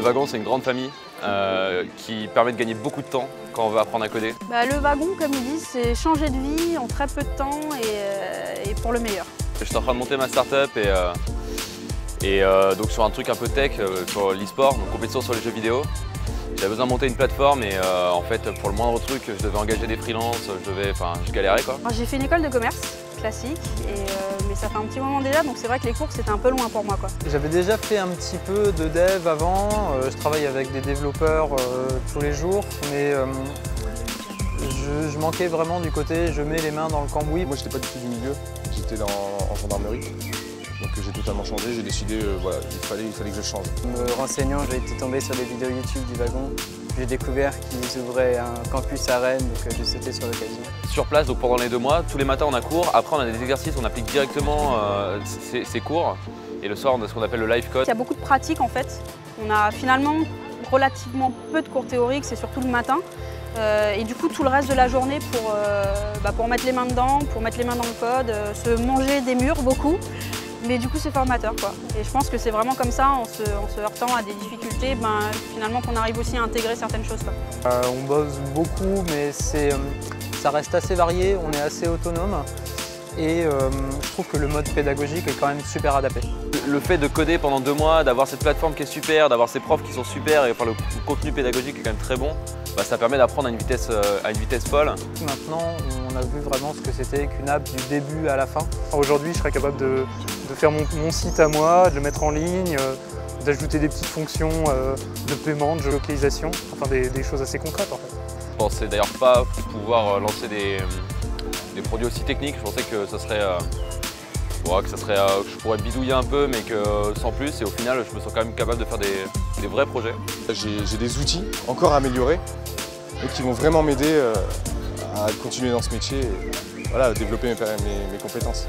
Wagon, c'est une grande famille qui permet de gagner beaucoup de temps quand on veut apprendre à coder. Le Wagon, comme ils disent, c'est changer de vie en très peu de temps et pour le meilleur. Je suis en train de monter ma start-up et donc sur un truc un peu tech, sur l'e-sport, donc compétition sur les jeux vidéo. J'avais besoin de monter une plateforme et en fait pour le moindre truc, je devais engager des freelances, je galérais quoi. J'ai fait une école de commerce classique, mais ça fait un petit moment déjà, donc c'est vrai que les cours c'était un peu loin pour moi, quoi. J'avais déjà fait un petit peu de dev avant, je travaille avec des développeurs tous les jours, mais je manquais vraiment du côté je mets les mains dans le cambouis. Moi j'étais pas du tout du milieu, j'étais en gendarmerie. Donc j'ai totalement changé, j'ai décidé voilà, il fallait que je change. Me renseignant, j'ai été tombé sur les vidéos YouTube du Wagon. J'ai découvert qu'ils ouvraient un campus à Rennes, donc j'ai sauté sur l'occasion. Sur place, donc pendant les 2 mois, tous les matins on a cours, après on a des exercices, on applique directement ces cours. Et le soir on a ce qu'on appelle le live code. Il y a beaucoup de pratiques en fait. On a finalement relativement peu de cours théoriques, c'est surtout le matin. Et du coup tout le reste de la journée pour mettre les mains dedans, pour mettre les mains dans le code, se manger des murs beaucoup. Mais du coup c'est formateur quoi. Et je pense que c'est vraiment comme ça, en se heurtant à des difficultés, finalement qu'on arrive aussi à intégrer certaines choses, quoi. On bosse beaucoup mais ça reste assez varié, on est assez autonome. Et je trouve que le mode pédagogique est quand même super adapté. Le fait de coder pendant 2 mois, d'avoir cette plateforme qui est super, d'avoir ces profs qui sont super et enfin, le contenu pédagogique est quand même très bon, ça permet d'apprendre à une vitesse folle. Maintenant, on a vu vraiment ce que c'était qu'une app du début à la fin. Aujourd'hui, je serais capable de faire mon site à moi, de le mettre en ligne, d'ajouter des petites fonctions de paiement, de géolocalisation, enfin des choses assez concrètes en fait. Je pensais d'ailleurs pas pouvoir lancer des produits aussi techniques. Je pensais que ça serait, que je pourrais bidouiller un peu, mais que sans plus. Et au final, je me sens quand même capable de faire des vrais projets. J'ai des outils encore à améliorer et qui vont vraiment m'aider à continuer dans ce métier et voilà, à développer mes compétences.